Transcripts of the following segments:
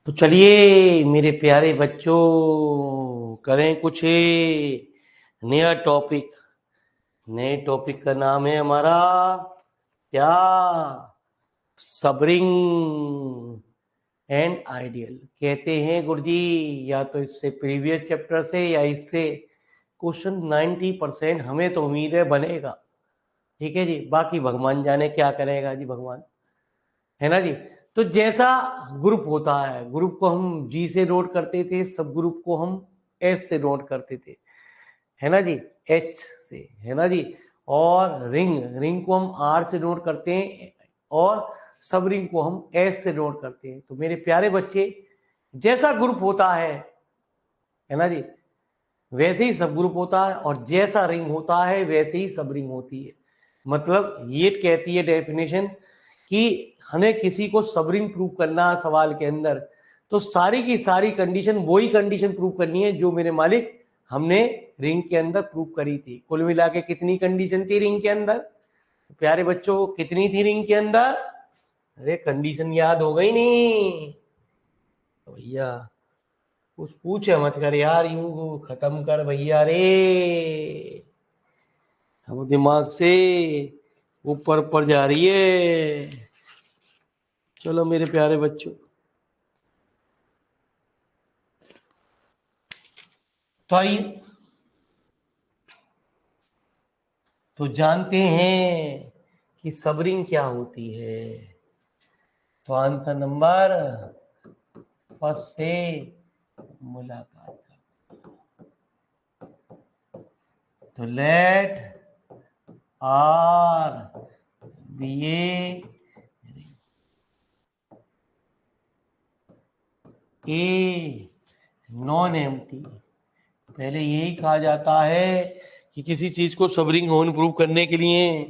तो चलिए मेरे प्यारे बच्चों, करें कुछ नया टॉपिक। नए टॉपिक का नाम है हमारा क्या? Subring and ideal. कहते हैं गुरुजी, या तो इससे प्रीवियस चैप्टर से या इससे क्वेश्चन 90% हमें तो उम्मीद है बनेगा। ठीक है जी, बाकी भगवान जाने क्या करेगा जी, भगवान है ना जी। तो जैसा ग्रुप होता है, ग्रुप को हम जी से नोट करते थे, सब ग्रुप को हम एस से नोट करते थे, है ना जी, एच से, है ना जी। और रिंग रिंग को हम आर से नोट करते हैं और सब रिंग को हम एस से नोट करते हैं। तो मेरे प्यारे बच्चे, जैसा ग्रुप होता है ना जी, वैसे ही सब ग्रुप होता है, और जैसा रिंग होता है वैसे ही सब रिंग होती है। मतलब ये कहती है डेफिनेशन कि हमें किसी को सब रिंग प्रूव करना है सवाल के अंदर, तो सारी की सारी कंडीशन वही कंडीशन प्रूव करनी है जो मेरे मालिक हमने रिंग के अंदर प्रूव करी थी। कुल मिला के कितनी कंडीशन थी रिंग के अंदर? प्यारे बच्चों, कितनी थी रिंग के अंदर? अरे कंडीशन याद हो गई नहीं तो भैया कुछ पूछे मत कर यार, यूं खत्म कर भैया रे, हम दिमाग से ऊपर ऊपर जा रही है। चलो मेरे प्यारे बच्चों, तो आइए तो जानते हैं कि सबरिंग क्या होती है। तो आंसर नंबर फर्स्ट से मुलाकात कर। तो let R be a non empty. पहले यही कहा जाता है कि किसी चीज को सबरिंग होन प्रूव करने के लिए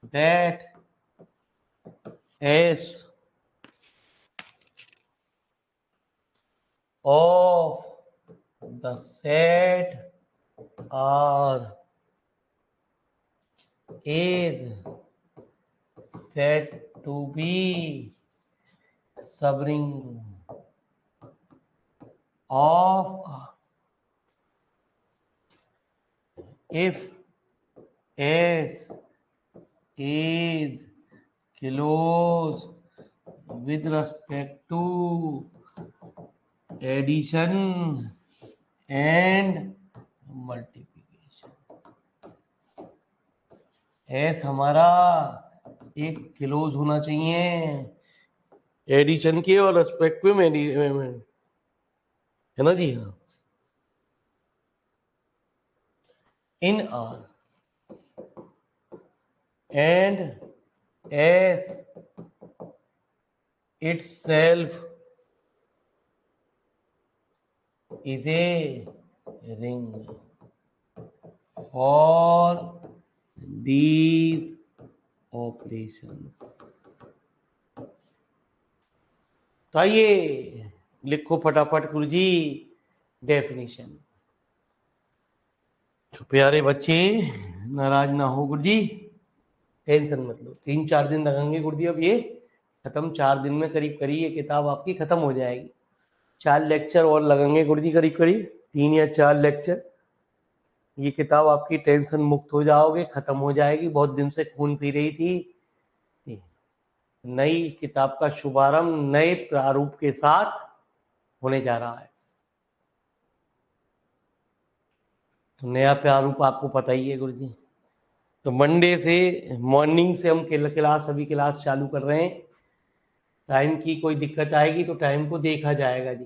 that S of the set R is said to be subring of if S is close with respect to addition and multiplication। S हमारा एक क्लोज होना चाहिए एडिशन के और रेस्पेक्ट में, है ना जी। हाँ, इन are and S itself is a ring for these operations। तो आइए लिखो फटाफट गुरुजी डेफिनेशन। तो प्यारे बच्चे, नाराज ना हो गुरुजी, टेंशन मत लो। 3-4 दिन लगेंगे गुरुजी, अब ये खत्म 4 दिन में करीब करीब ये किताब आपकी खत्म हो जाएगी। 4 लेक्चर और लगेंगे गुरुजी, करीब करीब 3 या 4 लेक्चर। ये किताब आपकी टेंशन मुक्त हो जाओगे, खत्म हो जाएगी। बहुत दिन से खून पी रही थी। नई किताब का शुभारंभ नए प्रारूप के साथ होने जा रहा है। तो नया प्रारूप आपको पता ही है गुरुजी। तो मंडे से मॉर्निंग से हम क्लास अभी क्लास चालू कर रहे हैं। टाइम की कोई दिक्कत आएगी तो टाइम को देखा जाएगा जी।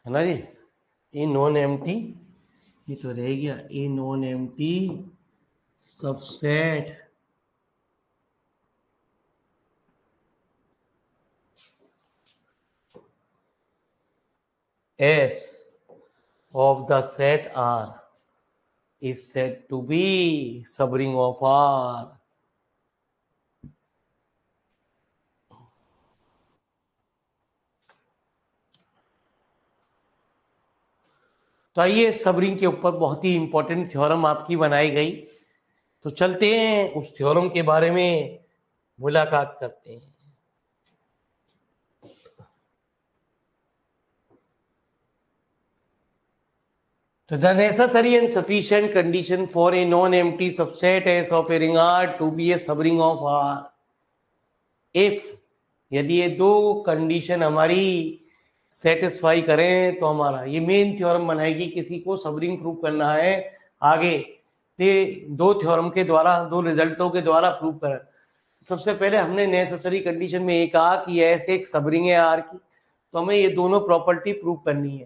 है ना जी। ए नॉन एम्प्टी, ये तो रह गया, ए non empty subset S of the set R is said to be subring of R. तो आइए सबरिंग के ऊपर बहुत ही इंपॉर्टेंट थ्योरम आपकी बनाई गई, तो चलते हैं उस थ्योरम के बारे में मुलाकात करते हैं। So the necessary and sufficient condition for a non-empty subset S of a ring R to be a subring of R. If यदि ये दो कंडीशन हमारी सेटिस्फाई करें तो हमारा ये मेन थ्योरम बनाएगी। किसी को सबरिंग प्रूव करना है आगे, तो दो थ्योरम के द्वारा, दो रिजल्टों के द्वारा प्रूव करें। सबसे पहले हमने नेसेसरी कंडीशन में ये कहा कि एस एक सबरिंग है आर की, तो हमें ये दोनों प्रॉपर्टी प्रूव करनी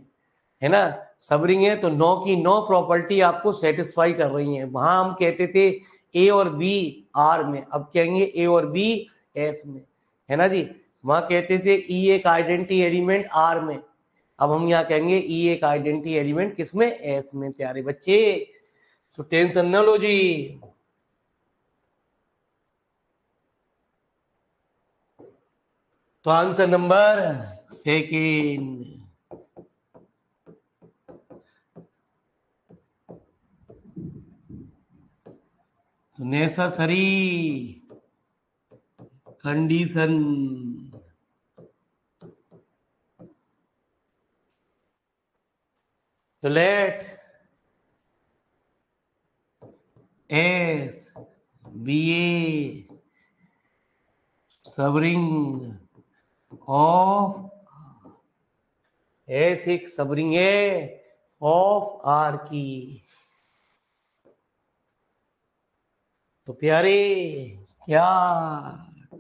है ना। सबरिंग है तो 9 की 9 प्रॉपर्टी आपको सेटिस्फाई कर रही हैं। वहां हम कहते थे ए और बी आर में, अब कहेंगे ए और बी एस में, है ना जी। वहां कहते थे ई एक आइडेंटिटी एलिमेंट आर में, अब हम यहाँ कहेंगे ई एक आइडेंटिटी एलिमेंट किसमें, एस में। प्यारे बच्चे तो टेंशन न लो जी। तो आंसर नंबर सेकेंड, तो नेसेसरी कंडीशन तो let S be a subring of S एक सबरिंग है ऑफ आर की। तो प्यारे क्या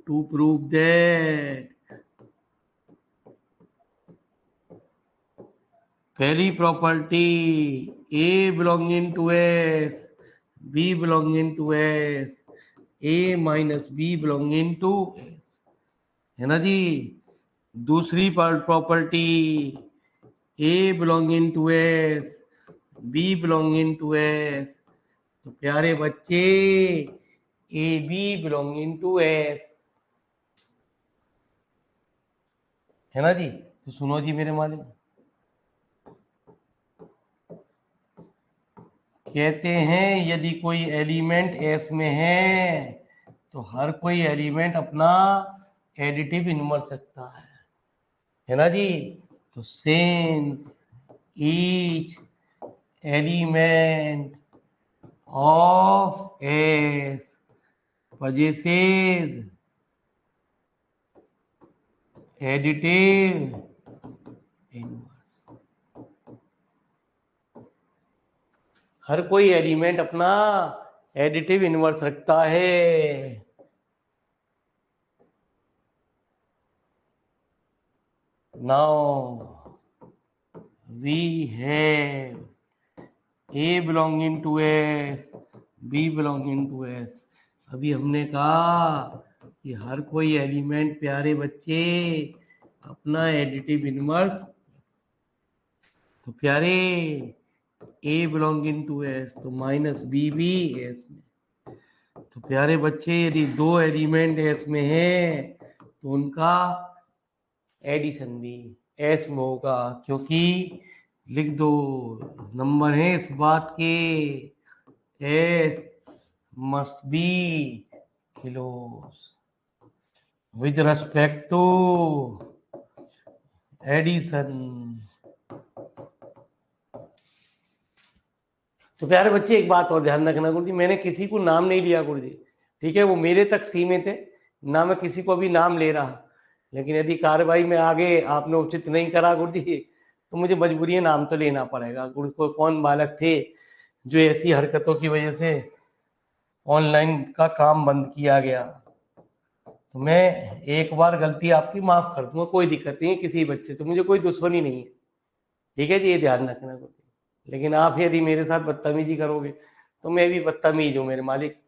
टू प्रूव दैट, पहली property A belonging to S, B belonging to S, A minus B belonging to S, है ना जी। दूसरी property A belonging to S, B belonging to S, तो प्यारे बच्चे A B belonging to S, है ना जी। तो सुनो जी मेरे मालिक, कहते हैं यदि कोई एलिमेंट एस में है तो हर कोई एलिमेंट अपना एडिटिव इनवर्स रखता है ना जी। तो since each element of S possesses additive inverse, हर कोई एलिमेंट अपना एडिटिव इनवर्स रखता है। Now we have A belonging to S, B belonging to S. अभी हमने कहा कि हर कोई एलिमेंट प्यारे बच्चे अपना एडिटिव इनवर्स, तो प्यारे ए बिलोंगिंग टू एस तो माइनस बी भी एस में। तो प्यारे बच्चे यदि दो एलिमेंट एस में है तो उनका एडिशन भी एस में होगा, क्योंकि लिख दो नंबर है इस बात के, S must be close with respect to addition. तो प्यारे बच्चे एक बात और ध्यान रखना गुरु जी, मैंने किसी को नाम नहीं लिया गुरु जी, ठीक है, वो मेरे तक सीमित है, ना मैं किसी को अभी नाम ले रहा। लेकिन यदि कार्रवाई में आगे आपने उचित नहीं करा गुरु जी तो मुझे मजबूरी नाम तो लेना पड़ेगा। गुरु को कौन बालक थे जो ऐसी हरकतों की वजह से ऑनलाइन का काम बंद किया गया। तो मैं एक बार गलती आपकी माफ कर दूंगा, कोई दिक्कत नहीं है, किसी बच्चे से मुझे कोई दुश्मनी नहीं है, ठीक है जी, ये ध्यान रखना गुरुजी। लेकिन आप यदि मेरे साथ बदतमीजी करोगे तो मैं भी बदतमीज हूँ मेरे मालिक।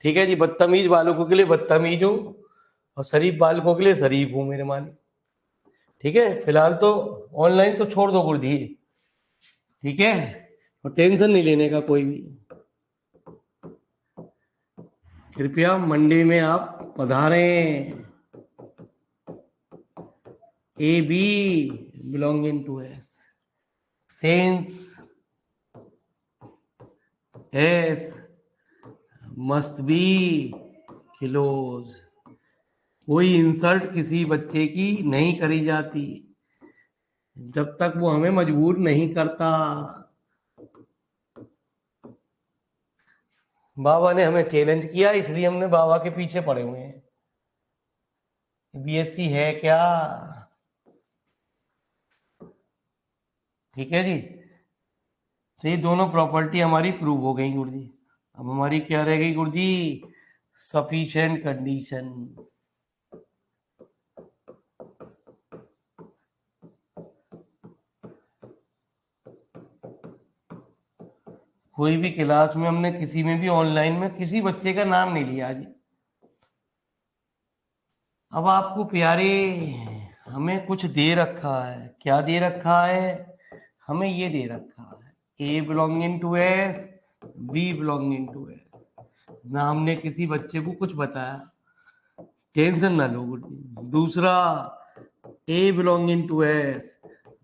ठीक है जी, बदतमीज बालकों के लिए बदतमीज हूँ और शरीफ बालकों के लिए शरीफ हूँ मेरे मालिक। ठीक है, फिलहाल तो ऑनलाइन तो छोड़ दो गुरुजी। ठीक है, और टेंशन नहीं लेने का कोई भी। कृपया मंडे में आप पधारें। A B belonging to S, since S must be close. कोई इंसल्ट किसी बच्चे की नहीं करी जाती जब तक वो हमें मजबूर नहीं करता। बाबा ने हमें चैलेंज किया, इसलिए हमने बाबा के पीछे पड़े हुए हैं। बीएससी है क्या? ठीक है जी, तो ये दोनों प्रॉपर्टी हमारी प्रूव हो गई गुरुजी। अब हमारी क्या रह गई गुरुजी? Sufficient condition. कोई भी क्लास में हमने किसी में भी ऑनलाइन में किसी बच्चे का नाम नहीं लिया जी। अब आपको प्यारे हमें कुछ दे रखा है। क्या दे रखा है? हमें ये दे रखा है a belonging to S, B belonging to S. ना हमने किसी बच्चे को कुछ बताया, टेंशन ना लो गुरुजी। दूसरा, a belonging to S,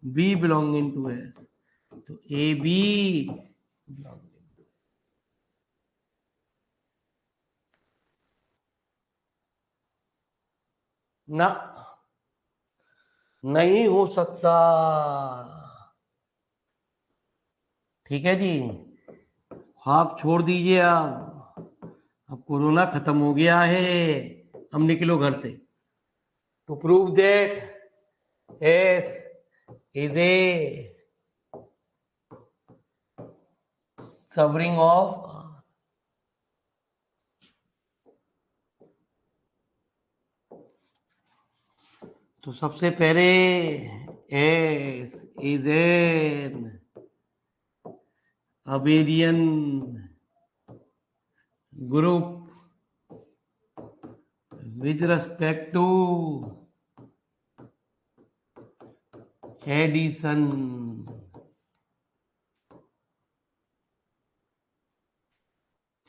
B belonging to S, तो ए बी ना, नहीं हो सकता। ठीक है जी, आप छोड़ दीजिए। अब कोरोना खत्म हो गया है, अब निकलो घर से। To prove that S is a subring of, तो सबसे पहले S is an abelian group with respect to addition।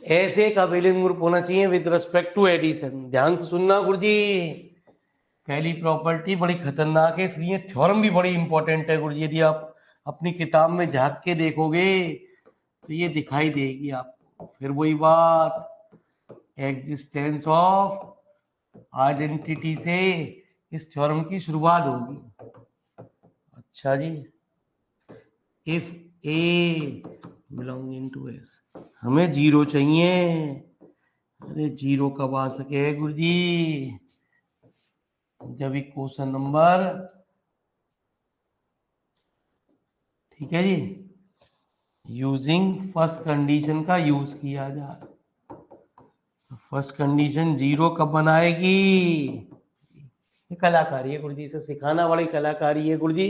ऐसे का abelian ग्रुप होना चाहिए विद रिस्पेक्ट टू एडिशन। ध्यान से सुनना गुरुजी, पहली प्रॉपर्टी बड़ी खतरनाक है, इसलिए थ्योरम भी बड़ी इंपॉर्टेंट है गुरुजी। यदि आप अपनी किताब में झांक के देखोगे तो ये दिखाई देगी आपको। फिर वही बात, एग्जिस्टेंस ऑफ आइडेंटिटी से इस थ्योरम की शुरुआत होगी। अच्छा जी, if A belonging to S, हमें जीरो चाहिए। अरे जीरो कब आ सके गुरुजी? जब भी क्वेश्चन नंबर, ठीक है जी, यूजिंग फर्स्ट कंडीशन का यूज किया जाए। फर्स्ट कंडीशन जीरो कब बनाएगी? ये कलाकारी है गुरुजी, इसे सिखाना बड़ी कलाकारी है गुरुजी।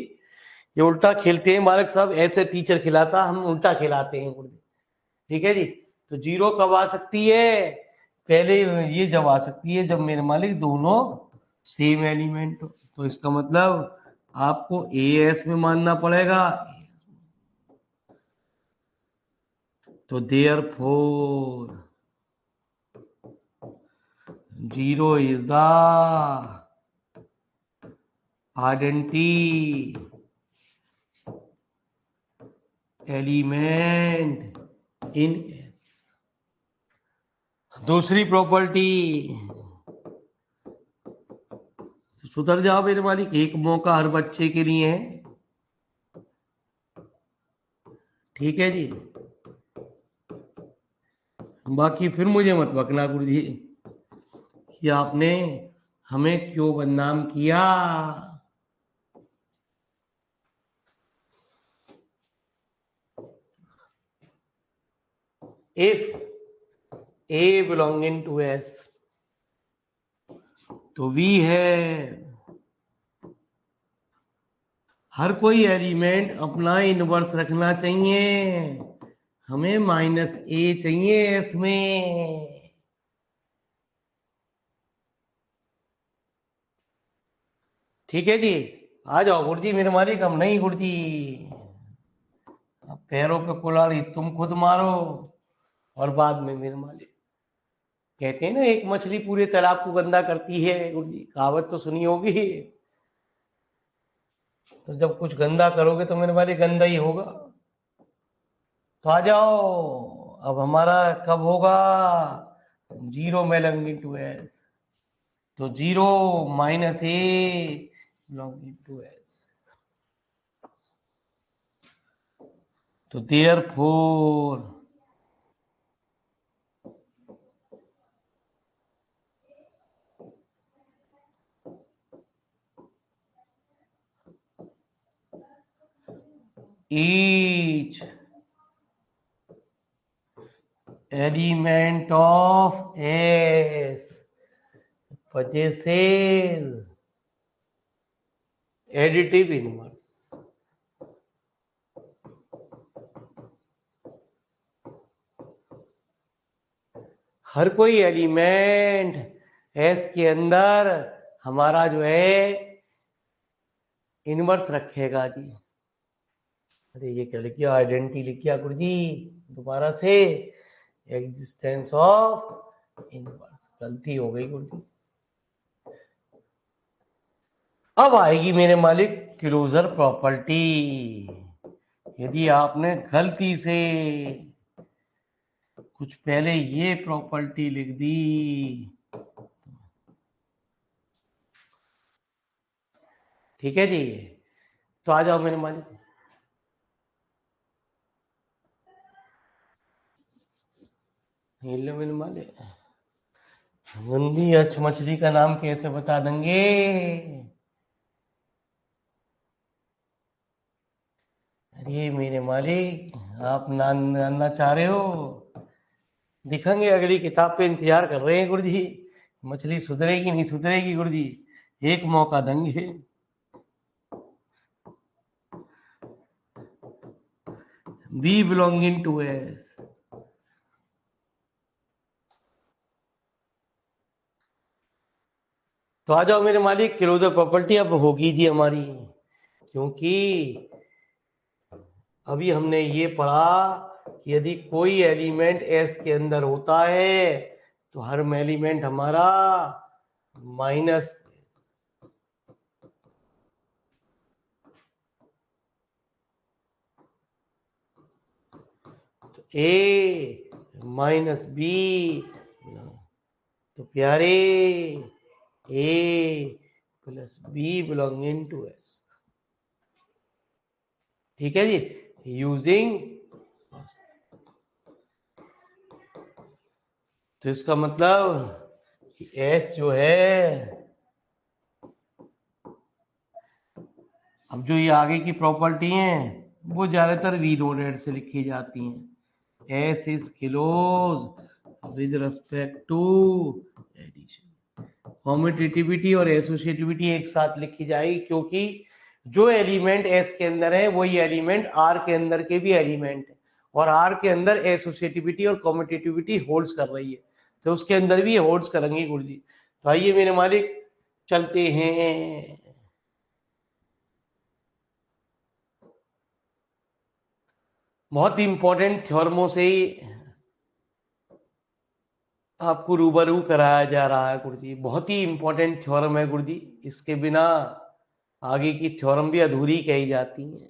ये उल्टा खेलते हैं बालक साहब, ऐसे टीचर खिलाता, हम उल्टा खिलाते हैं गुरुजी। ठीक है जी, तो जीरो कब आ सकती है? पहले ये जब आ सकती है जब मेरे मालिक दोनों सेम एलिमेंट हो। तो इसका मतलब आपको ए एस में मानना पड़ेगा। तो therefore zero is the identity element in S. दूसरी प्रॉपर्टी, सुधर जाओ मेरे मालिक, एक मौका हर बच्चे के लिए है। ठीक है जी, बाकी फिर मुझे मत बकना गुरुजी कि आपने हमें क्यों बदनाम किया। If A belonging to S, तो वी है हर कोई एलिमेंट अपना इनवर्स रखना चाहिए। हमें -a चाहिए इसमें। ठीक है जी। आ जाओ गुरुजी मेरे मालिक, हम नहीं गुरुजी। अब पैरों पे कुल्हाड़ी तुम खुद मारो और बाद में मेरे मालिक। कहते हैं ना, एक मछली पूरे तालाब को गंदा करती है गुरुजी, कहावत तो सुनी होगी। तो जब कुछ गंदा करोगे तो मेरे मालिक गंदा ही होगा। तो आ जाओ। अब हमारा कब होगा? Zero belonging to S. तो zero -a belonging to S. तो therefore each element of S possesses additive inverse। हर कोई एलिमेंट S के अंदर हमारा जो है इनवर्स रखेगा जी। अरे ये क्या लिख गया, आइडेंटिटी लिख गया गुरु जी दोबारा से। एग्जिस्टेंस ऑफ इनवर्स, गलती हो गई गुरु जी। अब आएगी मेरे मालिक क्लोजर प्रॉपर्टी। यदि आपने गलती से कुछ पहले ये प्रॉपर्टी लिख दी, ठीक है जी, तो आ जाओ मेरे मालिक। लो मेरे मालिक, गंदी अच्छ मछली का नाम कैसे बता देंगे? अरे मेरे मालिक, आप जानना चाह रहे हो? दिखेंगे अगली किताब पे, इंतजार कर रहे हैं गुरुजी। मछली सुधरेगी नहीं सुधरेगी गुरुजी, एक मौका देंगे। B belonging to S. तो आ जाओ मेरे मालिक, क्लोजर प्रॉपर्टी अब होगी जी हमारी। क्योंकि अभी हमने ये पढ़ा कि यदि कोई एलिमेंट एस के अंदर होता है तो हर एलिमेंट हमारा माइनस ए -b। तो प्यारे ए +b बिलोंगिंग टू एस। ठीक है जी, यूजिंग। तो इसका मतलब कि एस जो है, अब जो ये आगे की प्रॉपर्टी हैं वो ज्यादातर वी डॉटेड से लिखी जाती हैं। S is close with respect to addition. Commutativity और एसोसिएटिविटी एक साथ लिखी जाएगी, क्योंकि जो एलिमेंट एस के अंदर है वही एलिमेंट आर के अंदर के भी एलिमेंट है, और आर के अंदर एसोसिएटिविटी और कॉम्यूटेटिविटी होल्ड्स कर रही है, तो उसके अंदर भी होल्ड्स करेंगी गुरु जी। तो आइए मेरे मालिक चलते हैं। बहुत ही इंपॉर्टेंट थ्योरमों से ही आपको रूबरू कराया जा रहा है गुरुजी। बहुत ही इंपॉर्टेंट थ्योरम है गुरुजी, इसके बिना आगे की थ्योरम भी अधूरी कही जाती है।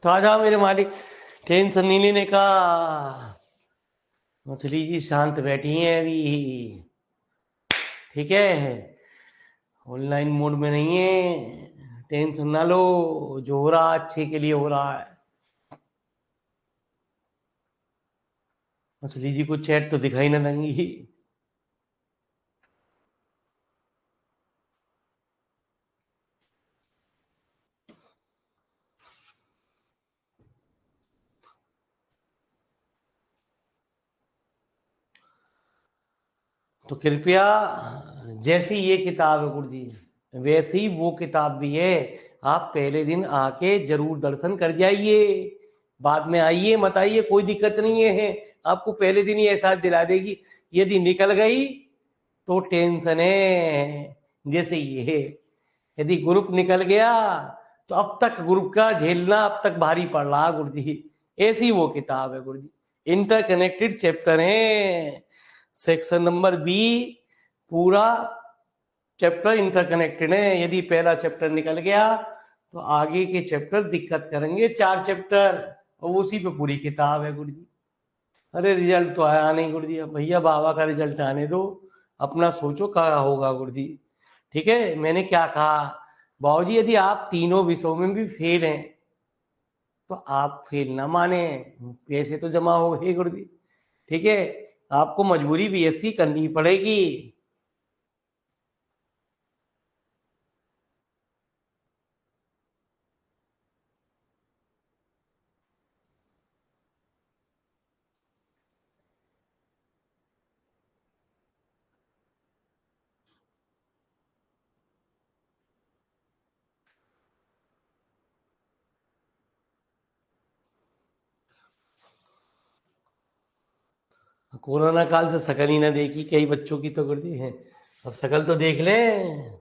तो आ जाओ मेरे मालिक। टेंशन नहीं लेने का। मछली जी शांत बैठी हैं अभी। ठीक है, ऑनलाइन मोड में नहीं है, टेंशन ना लो। जो हो रहा अच्छे के लिए हो रहा है। मछली जी को चैट तो दिखाई ना देंगी। तो कृपया, जैसी ये किताब है गुरु जी, वैसी वो किताब भी है। आप पहले दिन आके जरूर दर्शन कर जाइए, बाद में आइए मत आइए, कोई दिक्कत नहीं है। आपको पहले दिन ही एहसास दिला देगी। यदि निकल गई तो टेंशन है, जैसे ये है। यदि ग्रुप निकल गया तो अब तक ग्रुप का झेलना अब तक भारी पड़ रहा गुरु जी। ऐसी वो किताब है गुरु जी। इंटरकनेक्टेड चैप्टर है। सेक्शन नंबर बी, पूरा चैप्टर इंटरकनेक्टेड है। यदि पहला चैप्टर निकल गया तो आगे के चैप्टर दिक्कत करेंगे। 4 चैप्टर और उसी पे पूरी किताब है गुरु जी। अरे रिजल्ट तो आया नहीं गुरु जी। अब भैया बाबा का रिजल्ट आने दो, अपना सोचो क्या होगा गुरु जी। ठीक है, मैंने क्या कहा, बाबूजी यदि आप तीनों विषयों में भी फेल हैं तो आप फेल ना माने, पैसे तो जमा हो गए गुरु जी। ठीक है, आपको मजबूरी बीएससी करनी पड़ेगी। कोरोना काल से शकल ही ना देखी कई बच्चों की तो गुरु जी है। अब शकल तो देख लें।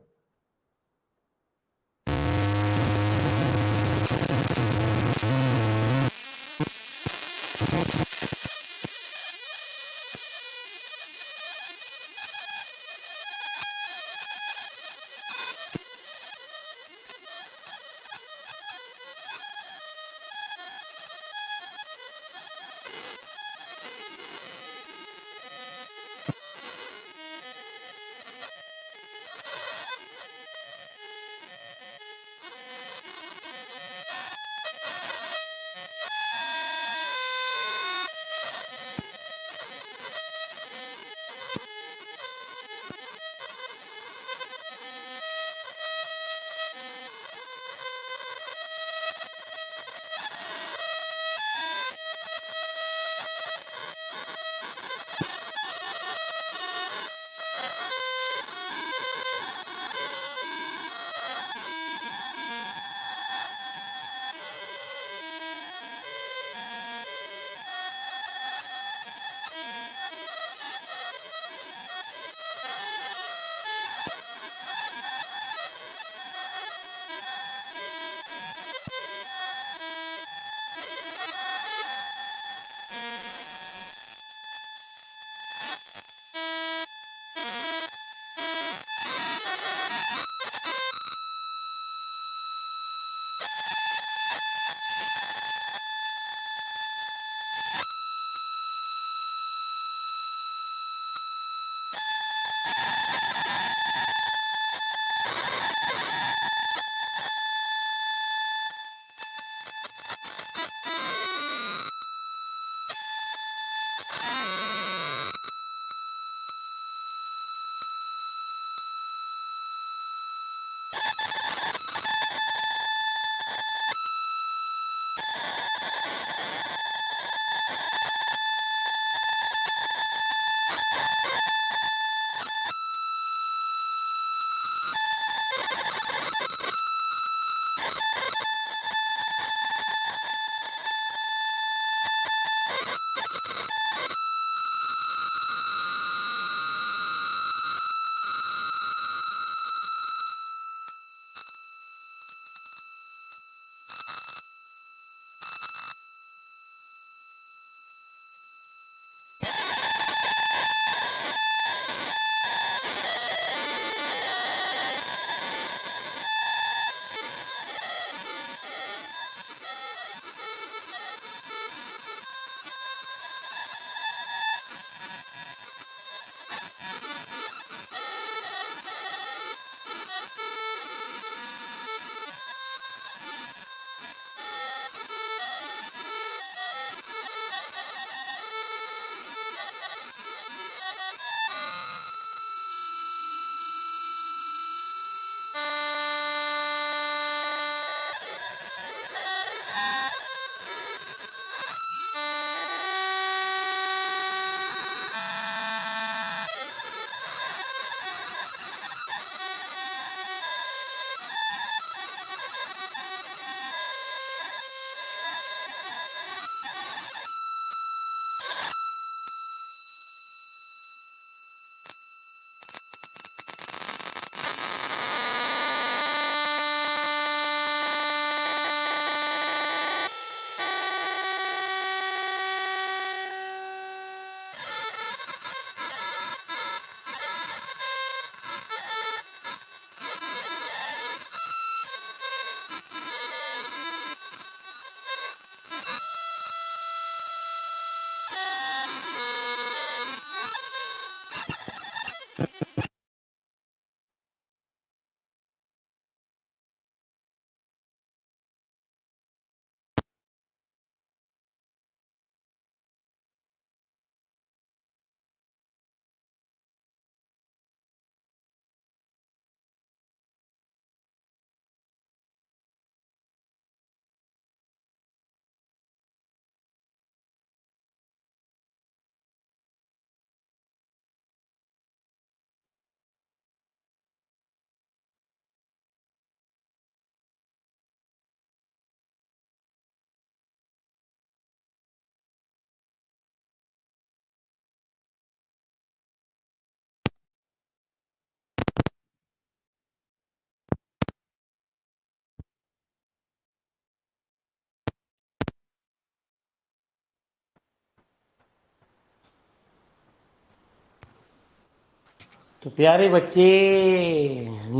तो प्यारे बच्चे,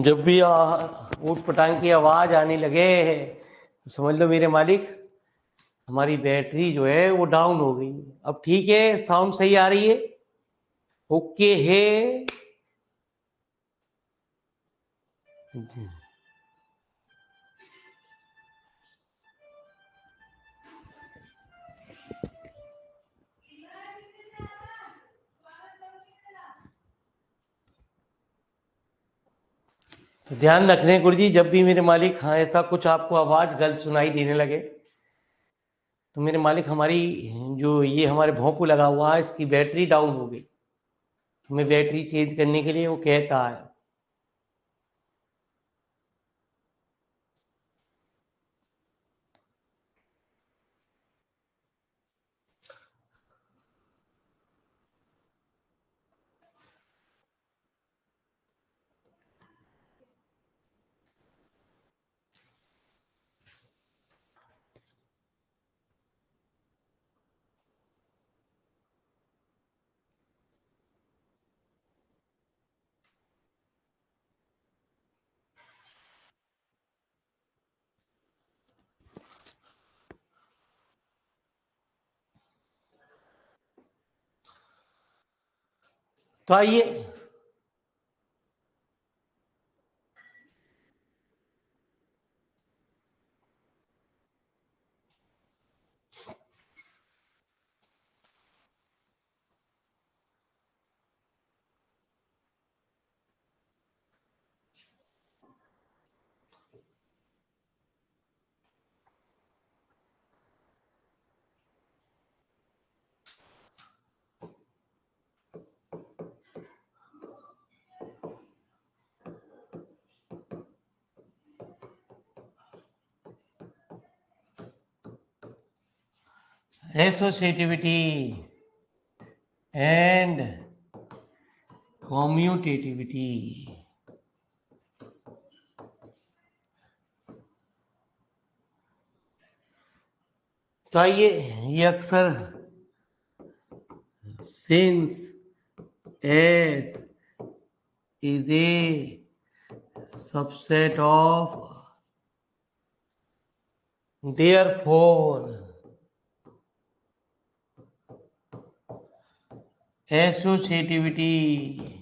जब भी ऊट पटांग की आवाज आने लगे तो समझ लो मेरे मालिक हमारी बैटरी जो है वो डाउन हो गई। अब ठीक है, साउंड सही आ रही है, ओके है जी। तो ध्यान रखने गुरुजी, जब भी मेरे मालिक हाँ ऐसा कुछ आपको आवाज गलत सुनाई देने लगे तो मेरे मालिक हमारी जो ये हमारे भोंपू लगा हुआ है इसकी बैटरी डाउन हो गई, हमें बैटरी चेंज करने के लिए वो कहता है। तो आइए, एसोसिएटिविटी एंड कम्यूटेटिविटी। तो आइए, ये अक्सर since S is a subset of therefore associativity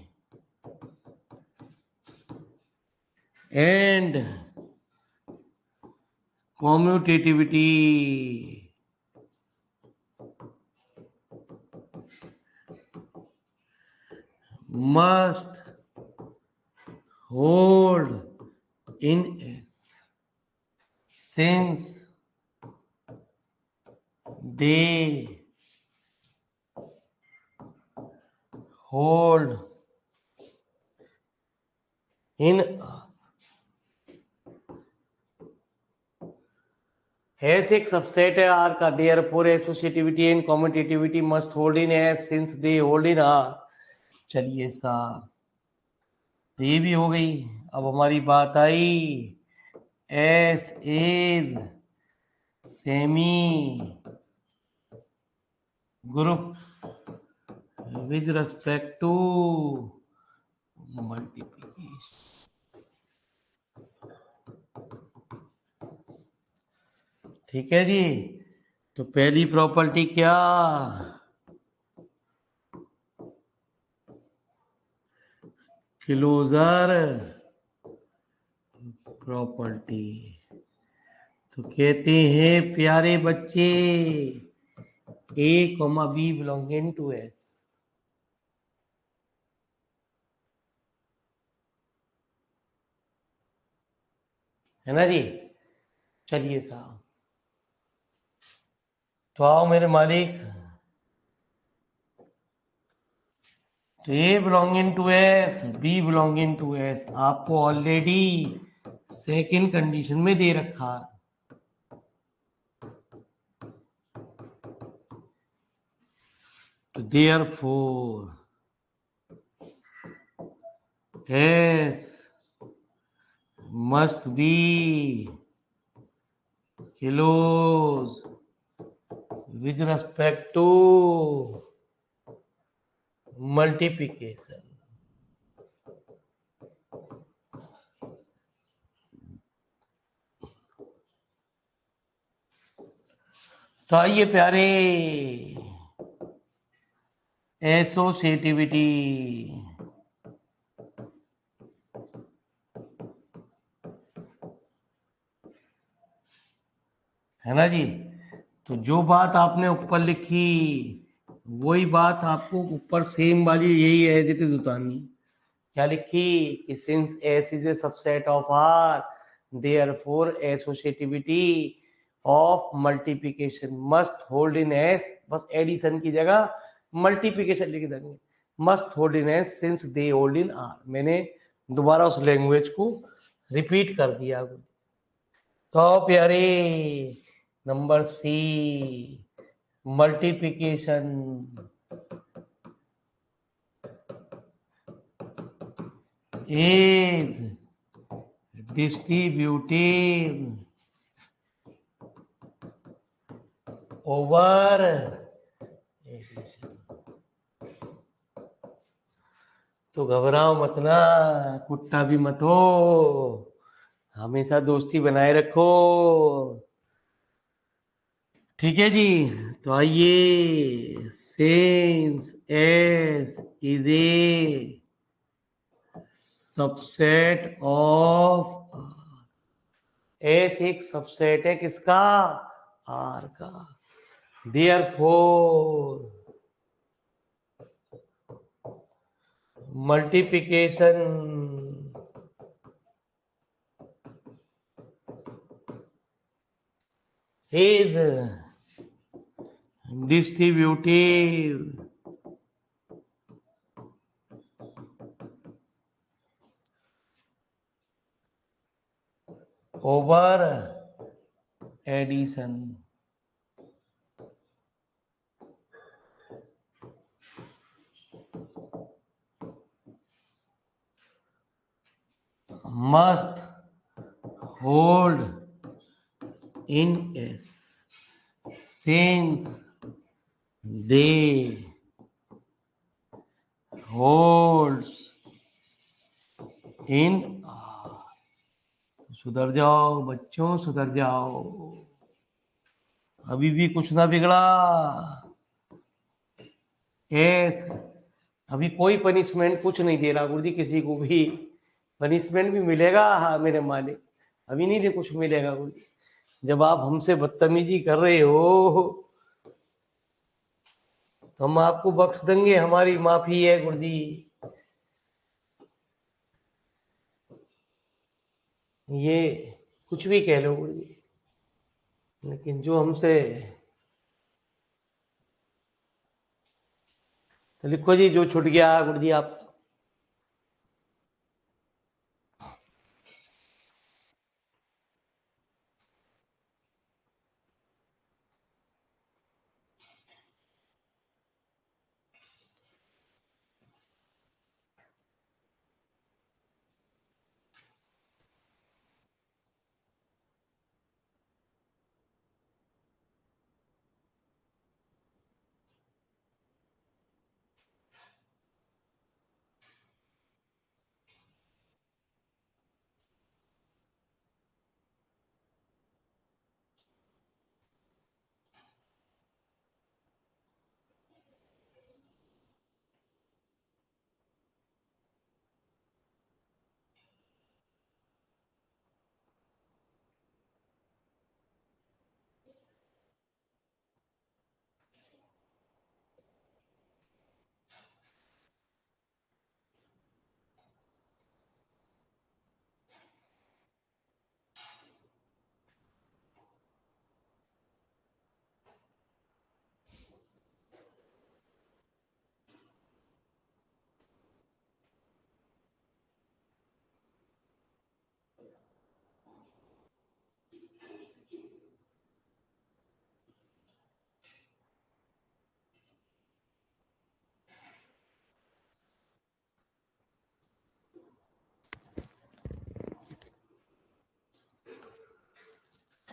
and commutativity must hold in S since they hold in S एक सबसेट है R का, therefore associativity and commutativity must hold in S since they hold in R। चलिए साहब, तो ये भी हो गई। अब हमारी बात आई S is semi group with respect to multiplication। ठीक है जी, तो पहली प्रॉपर्टी क्या, क्लोजर प्रॉपर्टी। तो कहते हैं प्यारे बच्चे A, B belonging to S, है ना जी। चलिए साहब, तो आओ मेरे मालिक, तो A belonging to S, B belonging to S आपको ऑलरेडी सेकेंड कंडीशन में दे रखा। तो therefore S must be close with respect to multiplication। तो आइए प्यारे, एसोसिएटिविटी है ना जी। तो जो बात आपने ऊपर लिखी वही बात आपको ऊपर सेम वाली यही एज इट इज उतारनी। क्या लिखी कि since S is a subset of R therefore associativity of multiplication must hold in S, बस एडिशन की जगह मल्टीप्लिकेशन लिख देंगे, must hold in S since they hold in R. मैंने दोबारा उस लैंग्वेज को रिपीट कर दिया। तो प्यारे number C, multiplication is distributive over addition। तो घबराओ मत ना, कुत्ता भी मत हो, हमेशा दोस्ती बनाए रखो। ठीक है जी। तो आइए, since S is a subset of, S एक सबसेट है किसका, आर का। Therefore multiplication is distributive over addition। Must hold in S since they holds in R। सुधर जाओ बच्चों, सुधर जाओ, अभी भी कुछ ना बिगड़ा। एस अभी कोई पनिशमेंट कुछ नहीं दे रहा गुरुजी किसी को भी, पनिशमेंट भी मिलेगा हाँ मेरे मालिक, अभी नहीं दे कुछ मिलेगा गुरुजी। जब आप हमसे बदतमीजी कर रहे हो तो हम आपको बख्श देंगे, हमारी माफी है गुरुजी। ये कुछ भी कह लो गुरुजी, लेकिन जो हमसे, तो लिखो जी जो छूट गया गुरुजी आप।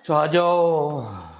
तो आ जाओ।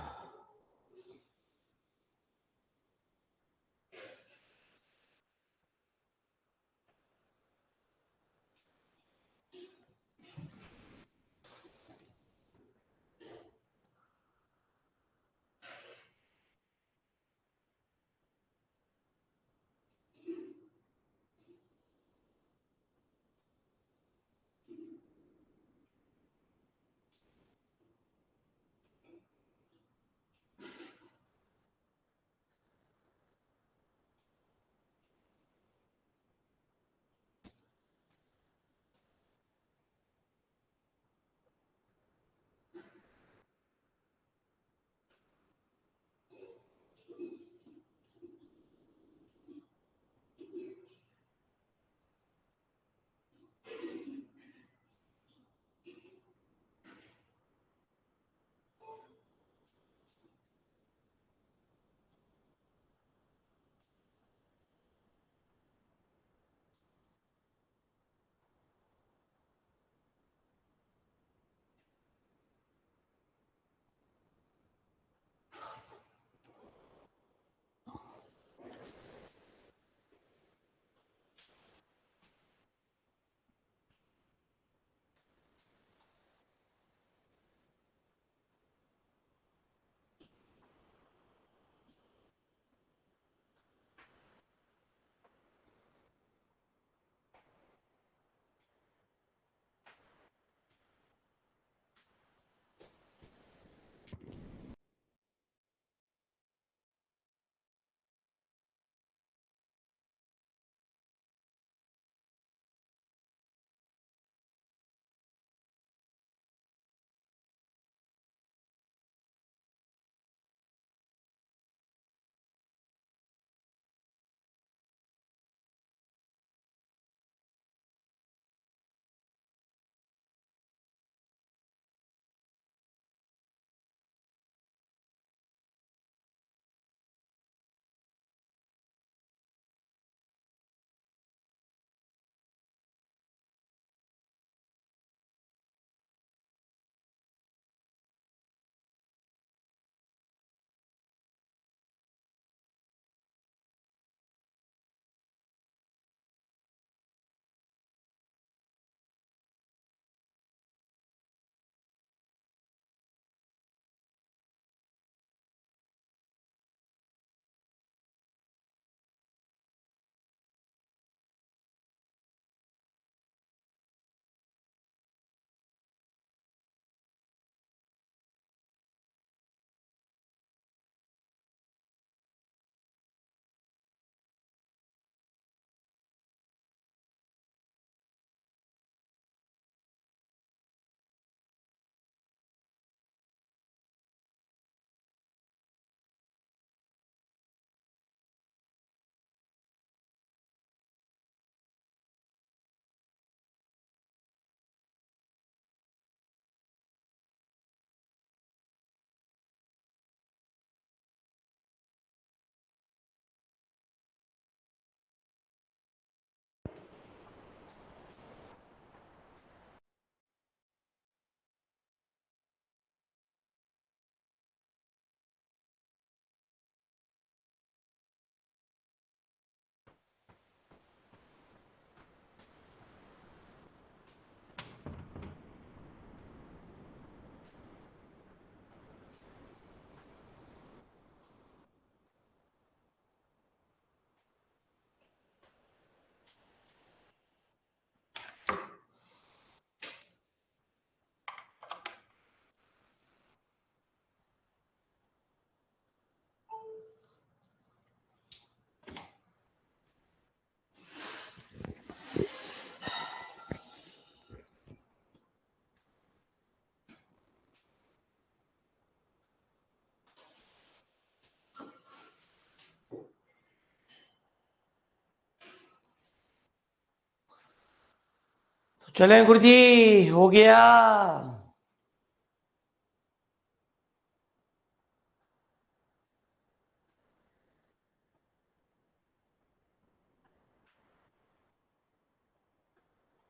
तो चलें गुरुजी, हो गया।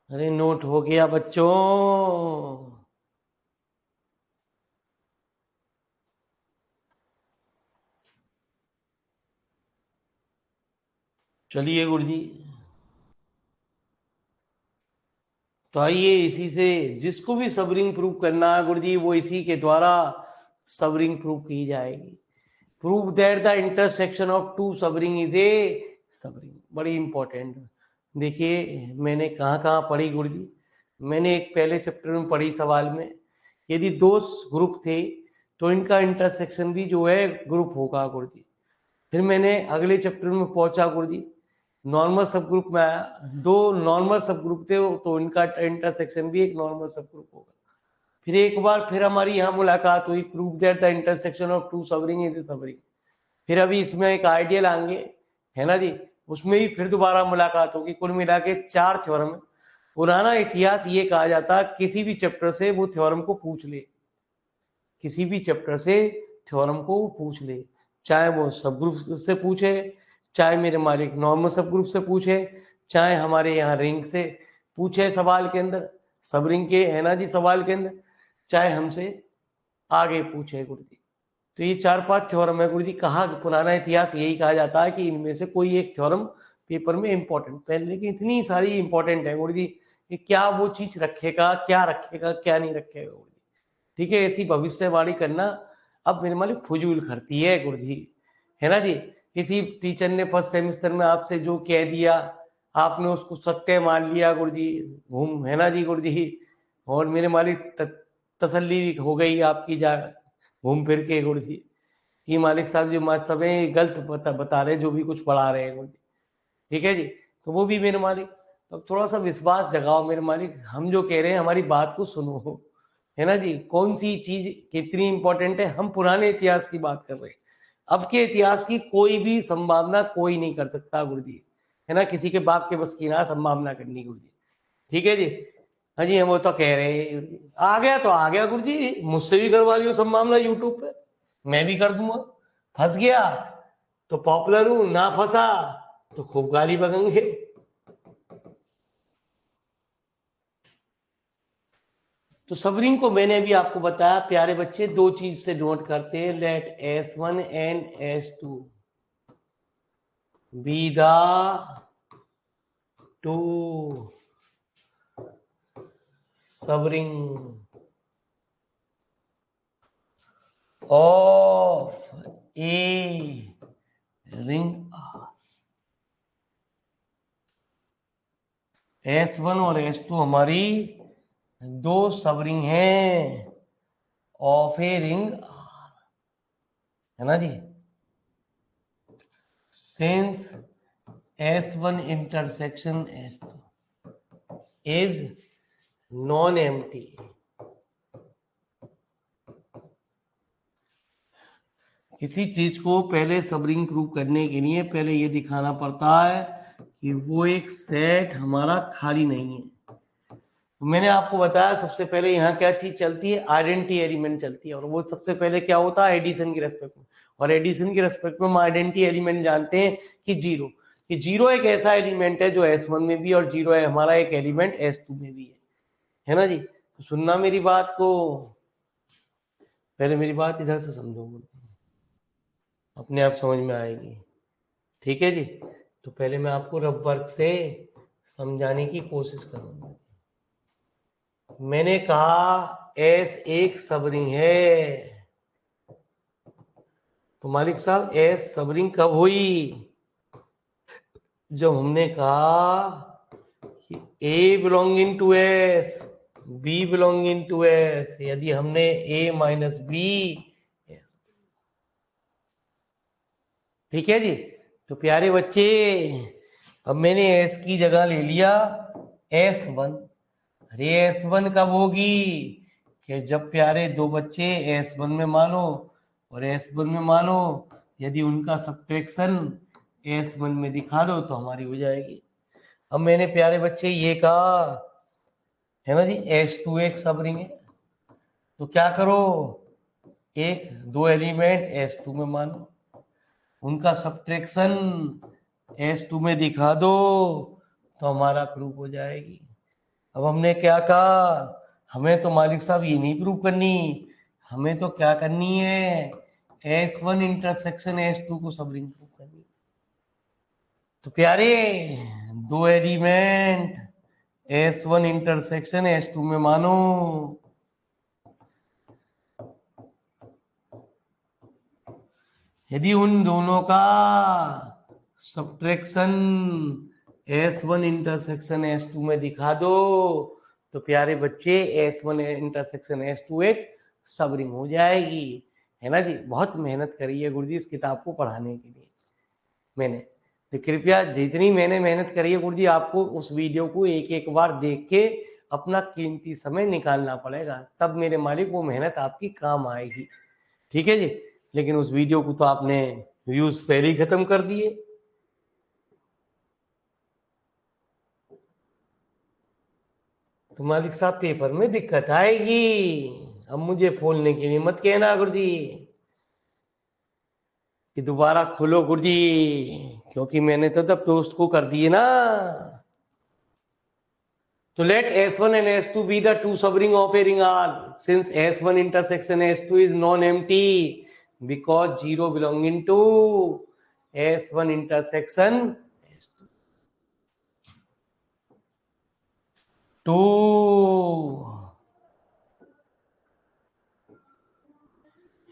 अरे नोट हो गया बच्चों। चलिए गुरुजी, तो आइए इसी से, जिसको भी सबरिंग प्रूव करना है गुरुजी, वो इसी के द्वारा सबरिंग प्रूव की जाएगी। Prove that the intersection of two subring is a subring. बड़ी इंपॉर्टेंट। देखिए मैंने कहाँ कहाँ पढ़ी गुरुजी। मैंने एक पहले चैप्टर में पढ़ी सवाल में, यदि दो ग्रुप थे तो इनका इंटरसेक्शन भी जो है ग्रुप होगा गुरुजी। फिर मैंने अगले चैप्टर में पहुंचा गुरुजी, नॉर्मल सब ग्रुप में आया, दो नॉर्मल सब ग्रुप थे तो इनका इंटरसेक्शन भी एक नॉर्मल सब ग्रुप होगा। फिर एक बार फिर हमारी यहाँ मुलाकात हुई, prove that the intersection of two subring is a subring. फिर अभी इसमें एक आइडियल आएंगे, है ना जी, उसमें भी फिर दोबारा मुलाकात होगी। कुल मिला के 4 थ्योरम। पुराना इतिहास ये कहा जाता, किसी भी चैप्टर से वो थ्योरम को पूछ ले, किसी भी चैप्टर से थ्योरम को पूछ ले, चाहे वो सब ग्रुप से पूछे, चाहे मेरे मालिक नॉर्मल सब ग्रुप से पूछे, चाहे हमारे यहाँ रिंग से पूछे सवाल के अंदर, सब रिंग के है ना जी सवाल के अंदर, चाहे हमसे आगे पूछे गुरु जी। तो ये 4-5 थ्योरम है गुरु जी। कहा पुराना इतिहास यही कहा जाता है कि इनमें से कोई एक थ्योरम पेपर में इंपॉर्टेंट, पहले लेकिन इतनी सारी इंपॉर्टेंट है गुरु जी कि क्या वो चीज रखेगा, क्या रखेगा, क्या नहीं रखेगा गुरु जी। ठीक है, ऐसी भविष्यवाणी करना अब मेरे मालिक फजूल करती है गुरु जी, है ना जी। किसी टीचर ने फर्स्ट सेमिस्टर में आपसे जो कह दिया, आपने उसको सत्य मान लिया गुरु जी, घूम, है ना जी गुरु जी, और मेरे मालिक तसल्ली हो गई आपकी जा घूम फिर के गुरु जी कि मालिक साहब जो सब गलत बता रहे, जो भी कुछ पढ़ा रहे हैं गुरु जी। ठीक है जी, तो वो भी मेरे मालिक, तो थोड़ा सा विश्वास जगाओ मेरे मालिक, हम जो कह रहे हैं हमारी बात को सुनो, है ना जी। कौन सी चीज कितनी इंपॉर्टेंट है, हम पुराने इतिहास की बात कर रहे हैं, अब के इतिहास की कोई भी संभावना कोई नहीं कर सकता गुरु जी, है ना। किसी के बाप के बस की ना संभावना करनी गुरु जी। ठीक है जी। हाँ जी, हम वो तो कह रहे हैं, आ गया तो आ गया गुरु जी, मुझसे भी करवा लियो संभावना यूट्यूब पे, मैं भी कर दूंगा। फंस गया तो पॉपुलर हूं, ना फंसा तो खूब गाली बगेंगे। तो सबरिंग को मैंने अभी आपको बताया प्यारे बच्चे, दो चीज से नोट करते हैं, let S1 and S2 be the two subring of a ring. S1 और S2 हमारी दो सबरिंग हैं ऑफ ए रिंग, है ना जी। Since S1 intersection S2 is non empty. किसी चीज को पहले सबरिंग प्रूव करने के लिए पहले ये दिखाना पड़ता है कि वो एक सेट हमारा खाली नहीं है। मैंने आपको बताया सबसे पहले यहाँ क्या चीज चलती है, आइडेंटिटी एलिमेंट चलती है, और वो सबसे पहले क्या होता है, एडिशन के रेस्पेक्ट में, और एडिशन के रेस्पेक्ट में हम आइडेंटिटी एलिमेंट जानते हैं कि जीरो, कि जीरो एक ऐसा एलिमेंट है जो S1 में भी, और जीरो है हमारा एक एलिमेंट S2 में भी है ना जी। तो सुनना मेरी बात को, पहले मेरी बात इधर से समझो, अपने आप समझ में आएगी। ठीक है जी, तो पहले मैं आपको रफ वर्क से समझाने की कोशिश करूंगा। मैंने कहा S एक सबरिंग है, तो मालिक साहब S सबरिंग कब हुई, जब हमने कहा कि A belonging to S, B belonging to S, यदि हमने A माइनस बी S। ठीक है जी। तो प्यारे बच्चे, अब मैंने S की जगह ले लिया S1। अरे S1 कब होगी, कि जब प्यारे दो बच्चे S1 में मानो और S1 में मानो, यदि उनका सब्ट्रैक्शन S1 में दिखा दो तो हमारी हो जाएगी। अब मैंने प्यारे बच्चे ये कहा है ना जी। H2 एक सब रिंग है, तो क्या करो, एक दो एलिमेंट H2 में मानो, उनका सब्ट्रैक्शन H2 में दिखा दो, तो हमारा प्रूफ हो जाएगी। अब हमने क्या कहा, हमें तो मालिक साहब ये नहीं प्रूव करनी, हमें तो क्या करनी है, S1 इंटरसेक्शन S2 को सब रिंग प्रूव करनी। तो प्यारे, दो एलिमेंट S1 इंटरसेक्शन S2 में मानो, यदि उन दोनों का सब्ट्रैक्शन S1 इंटरसेक्शन S2 में दिखा दो, तो प्यारे बच्चे S1 इंटरसेक्शन S2 एक सब रिंग हो जाएगी। है ना जी। बहुत मेहनत करी है गुरुजी इस किताब को पढ़ाने के लिए मैंने, तो कृपया जितनी मैंने मेहनत करी है गुरुजी, आपको उस वीडियो को एक एक बार देख के अपना कीमती समय निकालना पड़ेगा, तब मेरे मालिक वो मेहनत आपकी काम आएगी। ठीक है जी। लेकिन उस वीडियो को तो आपने व्यूज पहले ही खत्म कर दिए। तो मालिक साहब पेपर में दिक्कत आएगी, अब मुझे खोलने के लिए मत कहना गुरुजी कि दोबारा खोलो गुरुजी, क्योंकि मैंने तो तब दोस्त को कर दिए ना। तो let S1 and S2 be the two subring of a ring R, since S1 intersection S2 is non-empty because 0 belonging to S1 intersection S2. 2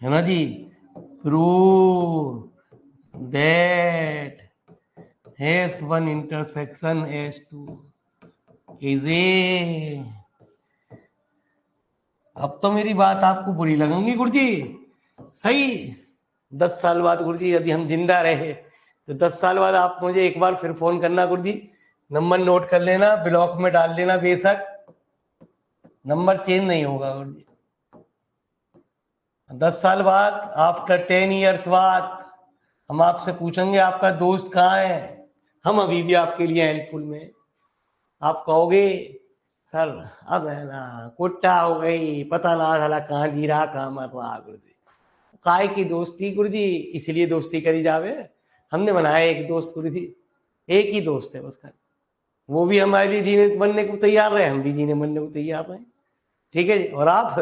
है ना जी। Prove that S1 intersection S2 is a, अब तो मेरी बात आपको बुरी लगेगी गुरुजी, सही। 10 साल बाद गुरुजी यदि हम जिंदा रहे, तो 10 साल बाद आप मुझे एक बार फिर फोन करना गुरुजी, नंबर नोट कर लेना, ब्लॉक में डाल लेना, बेशक नंबर चेंज नहीं होगा गुरुजी। 10 साल बाद, आफ्टर 10 ईयर्स बाद, हम आपसे पूछेंगे आपका दोस्त कहाँ है, हम अभी भी आपके लिए हेल्पफुल में। आप कहोगे सर अब है ना कुट्टा हो गई, पता ना साला कहाँ जी रहा कहाँ मर रहा गुरुजी। काय की दोस्ती गुरुजी, इसलिए दोस्ती करी जावे, हमने बनाया एक दोस्त गुरुजी, एक ही दोस्त है उसका, वो भी हमारे लिए जीने बनने को तैयार रहे, हम भी जीने बनने को तैयार रहे। ठीक है जी। और आप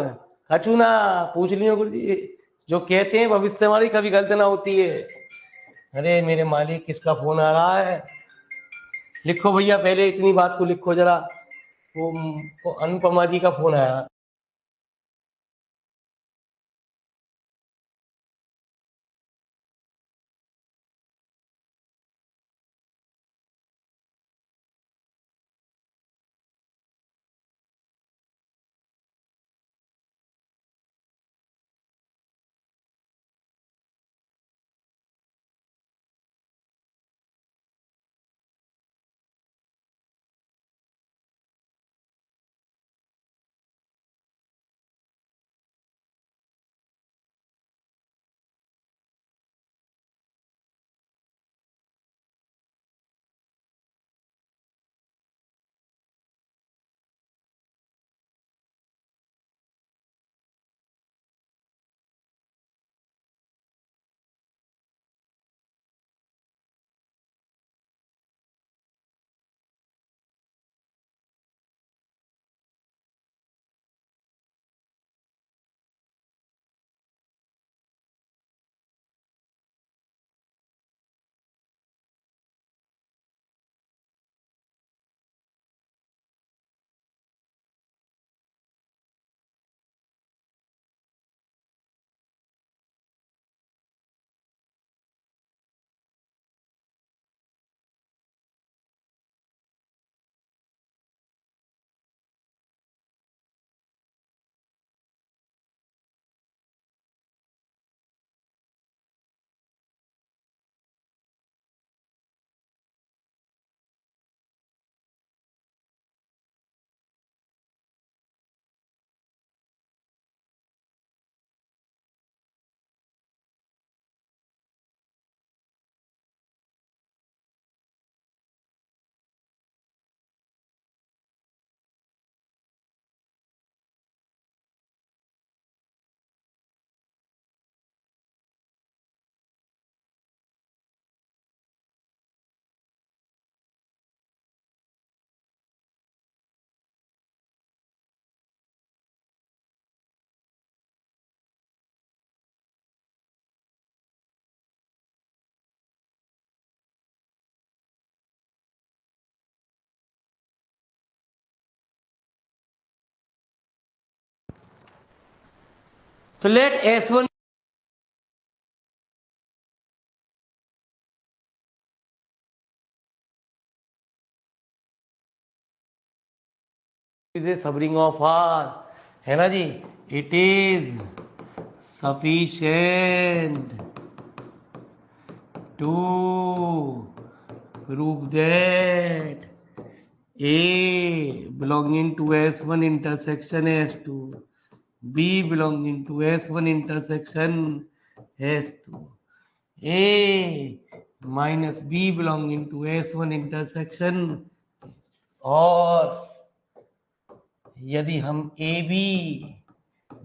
कछू ना पूछ लियो गुरुजी, जो कहते हैं भविष्यवाणी कभी गलत ना होती है। अरे मेरे मालिक किसका फोन आ रहा है, लिखो भैया, पहले इतनी बात को लिखो जरा, वो अनुपमा जी का फोन आया। तो let S1 is a subring of R, है ना जी. It is sufficient to prove that A belonging to S1 intersection S2, B belonging to S1 intersection S2, A minus B belonging to S1 intersection. और यदि हम A B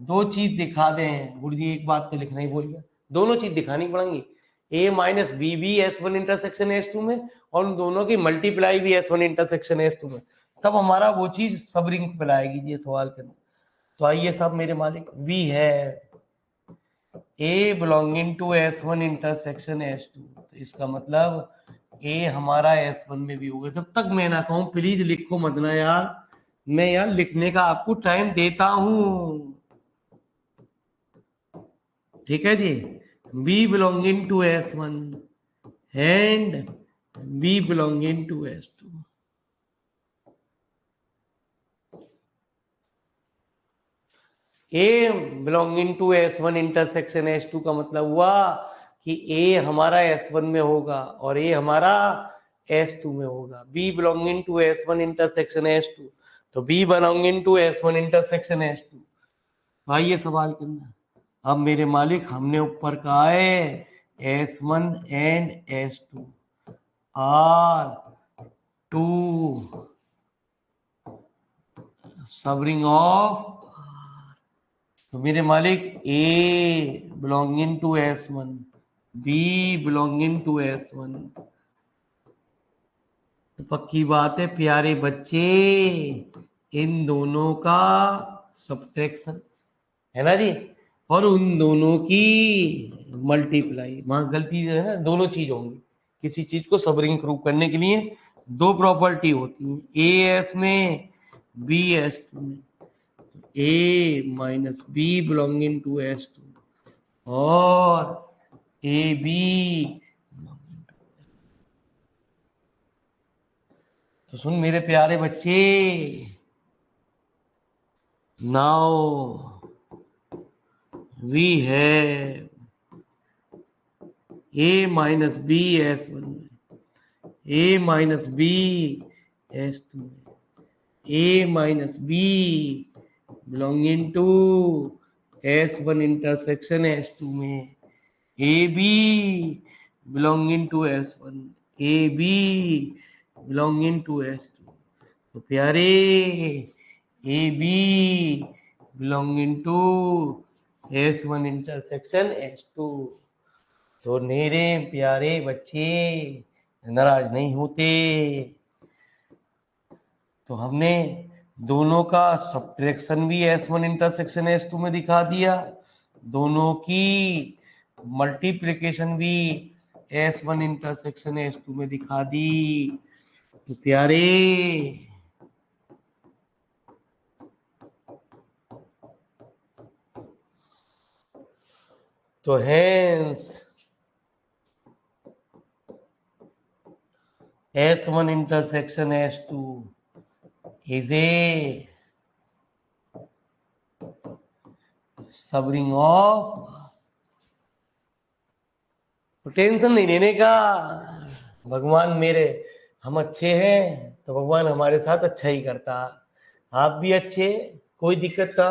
दो चीज दिखा दें, गुरु जी एक बात तो लिखना ही भूल गया, दोनों चीज दिखानी पड़ेंगी. ए माइनस बी भी S1 इंटरसेक्शन S2 में और उन दोनों की मल्टीप्लाई भी S1 इंटरसेक्शन S2 में, तब हमारा वो चीज सब रिंग पे लाएगी जी सवाल के अंदर. तो आइए साहब मेरे मालिक, वी है a belonging to S1 intersection S2, तो इसका मतलब ए हमारा S1 में भी होगा. जब तक मैं ना कहूं प्लीज लिखो मत ना यार, मैं यार लिखने का आपको टाइम देता हूं, ठीक है जी. B belonging to S1 and b belonging to S2. A belonging to S1 intersection S2 का मतलब हुआ कि ए हमारा S1 में होगा और ए हमारा S2 में होगा. B belonging to S1 intersection S2, तो B belonging to S1 intersection S2. आइए सवाल के अंदर. अब मेरे मालिक हमने ऊपर कहा है S1 and S2 are two subring of. तो मेरे मालिक a belonging to S1, b belonging to S1, तो पक्की बात है प्यारे बच्चे इन दोनों का सब्ट्रैक्शन, है ना जी, और उन दोनों की मल्टीप्लाई. वहां गलती जो है ना, दोनों चीज होंगी. किसी चीज को सबरिंग प्रूव करने के लिए दो प्रॉपर्टी होती है, ए एस में बी S2 में. A minus B belonging to S2 और ए बी. तो सुन मेरे प्यारे बच्चे, नाउ वी है ए माइनस बी S1 में, ए माइनस बी S2 में, a minus B belonging to S1 intersection S2 में, a B belonging to S1, a B belonging to S2. तो प्यारे a B belonging to S1 intersection S2. तो मेरे प्यारे बच्चे नाराज नहीं होते, तो हमने दोनों का सब्ट्रैक्शन भी S1 इंटरसेक्शन S2 में दिखा दिया, दोनों की मल्टीप्लिकेशन भी S1 इंटरसेक्शन S2 में दिखा दी. तो प्यारे तो hence S1 intersection S2 is a subring of. Tension नहीं लेने का, भगवान मेरे हम अच्छे हैं तो भगवान हमारे साथ अच्छा ही करता. आप भी अच्छे, कोई दिक्कत ना.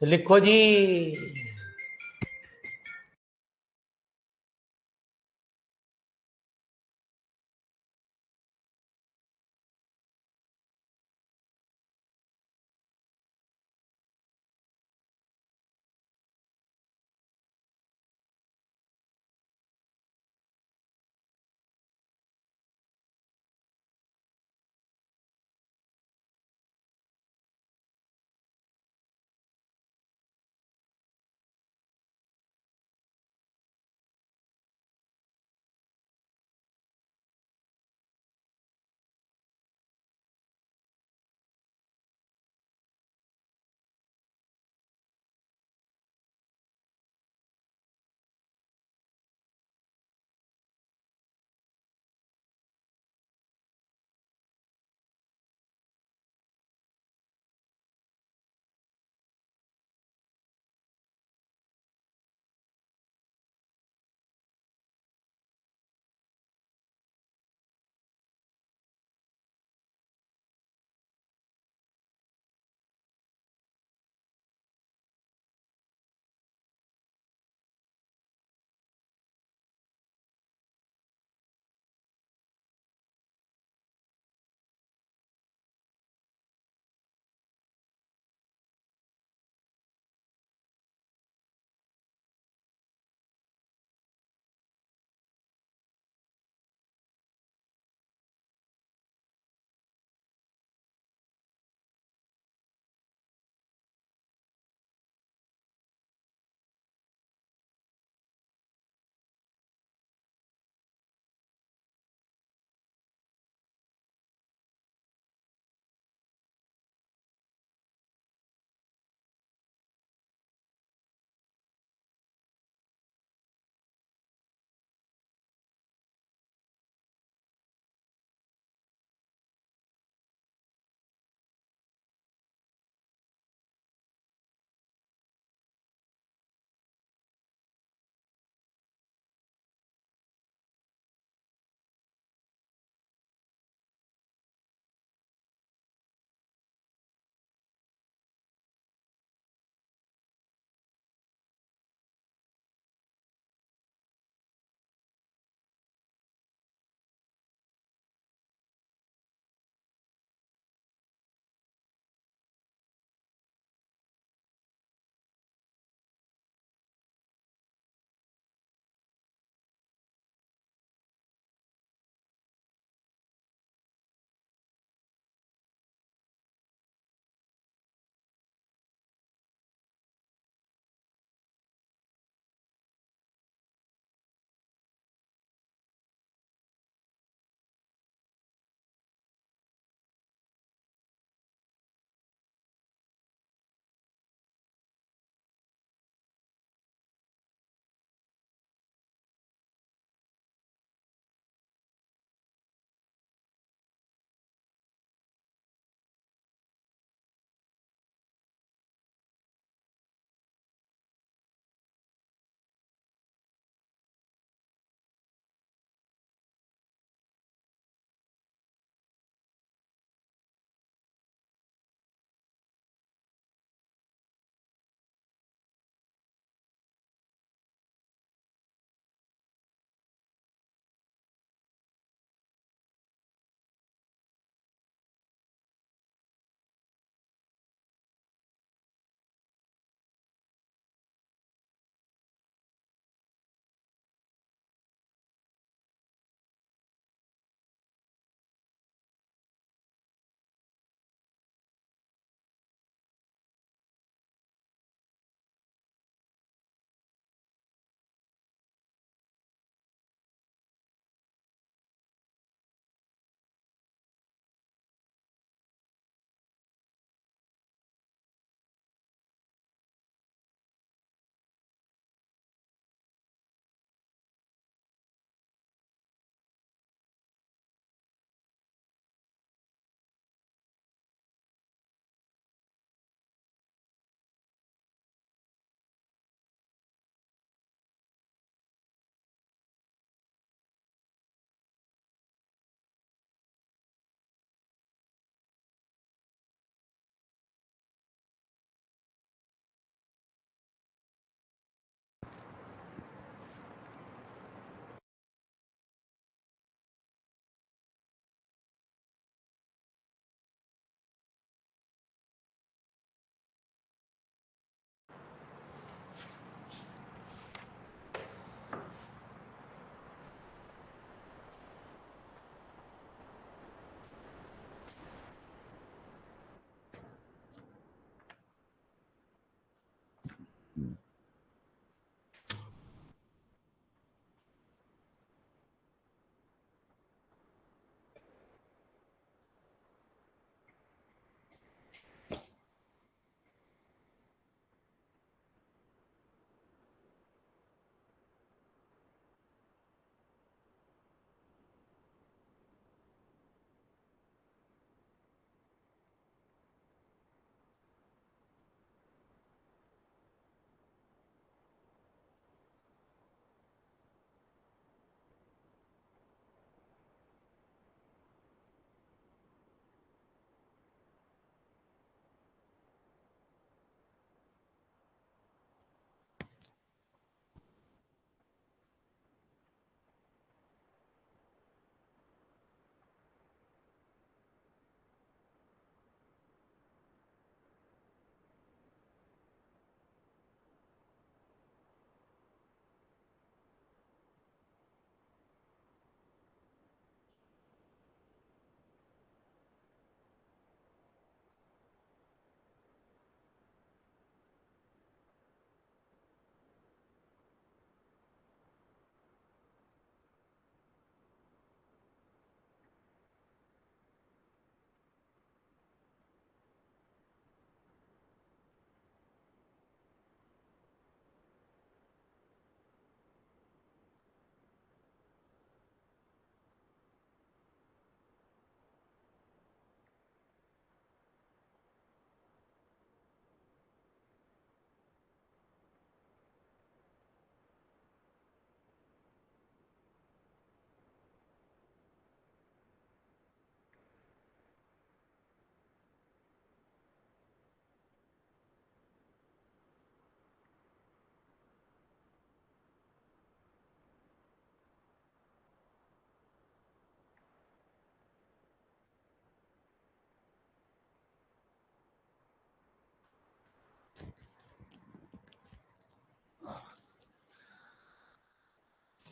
तो लिखो जी.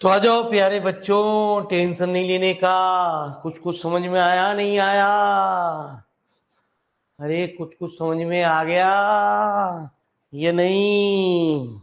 तो आ जाओ प्यारे बच्चों, टेंशन नहीं लेने का। कुछ कुछ समझ में आया नहीं आया? अरे कुछ कुछ समझ में आ गया ये नहीं?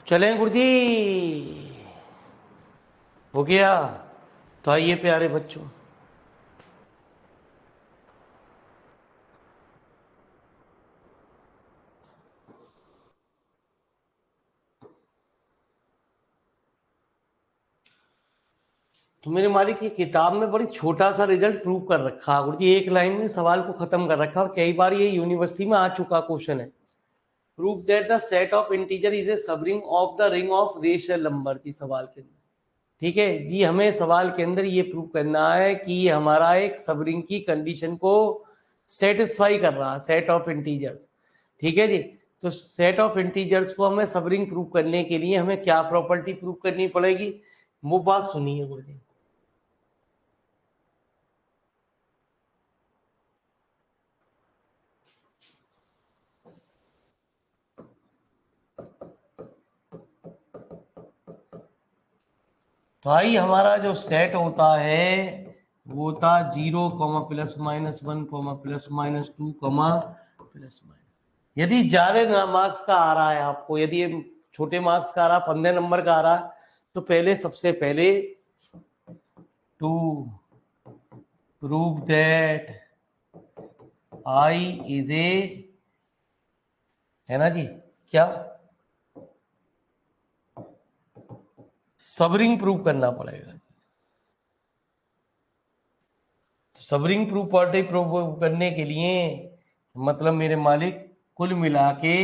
चलें गुरुजी? हो गया? तो आइए प्यारे बच्चों, तो मेरे मालिक ये किताब में बड़ी छोटा सा रिजल्ट प्रूव कर रखा है गुरुजी, एक लाइन में सवाल को खत्म कर रखा, और कई बार ये यूनिवर्सिटी में आ चुका क्वेश्चन है। Prove that the set of integer is a subring of the ring of rational number की सवाल के अंदर। ठीक है जी, हमें सवाल के अंदर ये प्रूव करना है कि हमारा एक सबरिंग की कंडीशन को सेटिस्फाई कर रहा है, सेट ऑफ इंटीजर्स। ठीक है जी, तो सेट ऑफ इंटीजर्स को हमें सबरिंग प्रूव करने के लिए हमें क्या प्रॉपर्टी प्रूव करनी पड़ेगी, वो बात सुनिए गुरुजी। तो आई हमारा जो सेट होता है वो था 0, +-1, +-2, +-। यदि ज्यादा मार्क्स का आ रहा है आपको, यदि छोटे मार्क्स का आ रहा, 15 नंबर का आ रहा, तो पहले सबसे पहले to prove that I is A, है ना जी, क्या सबरिंग प्रूव करना पड़ेगा। सबरिंग प्रॉपर्टी प्रूव करने के लिए मतलब मेरे मालिक कुल मिला के,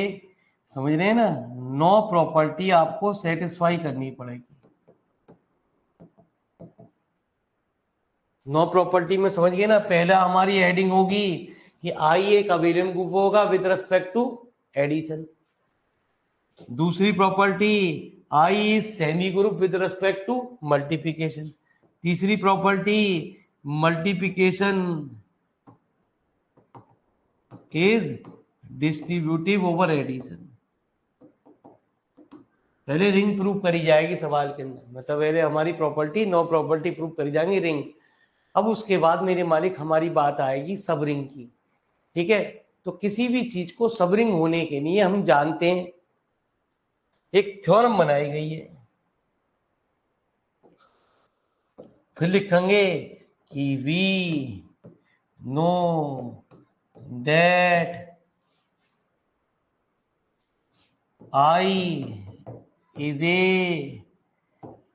समझ रहे हैं ना, 9 प्रॉपर्टी आपको सेटिस्फाई करनी पड़ेगी। 9 प्रॉपर्टी में समझ गए ना। पहला हमारी हेडिंग होगी कि आई एक अबेलियन ग्रुप होगा विद रिस्पेक्ट टू एडिशन। दूसरी property, I is semi group with respect to multiplication. तीसरी property, multiplication is distributive over addition. पहले रिंग प्रूव करी जाएगी सवाल के अंदर, मतलब पहले हमारी प्रॉपर्टी 9 प्रॉपर्टी प्रूव करी जाएंगी रिंग। अब उसके बाद मेरे मालिक हमारी बात आएगी सब रिंग की। ठीक है, तो किसी भी चीज को सब रिंग होने के लिए हम जानते हैं, एक थ्योरम बनाई गई है, फिर लिखेंगे कि we know that I is a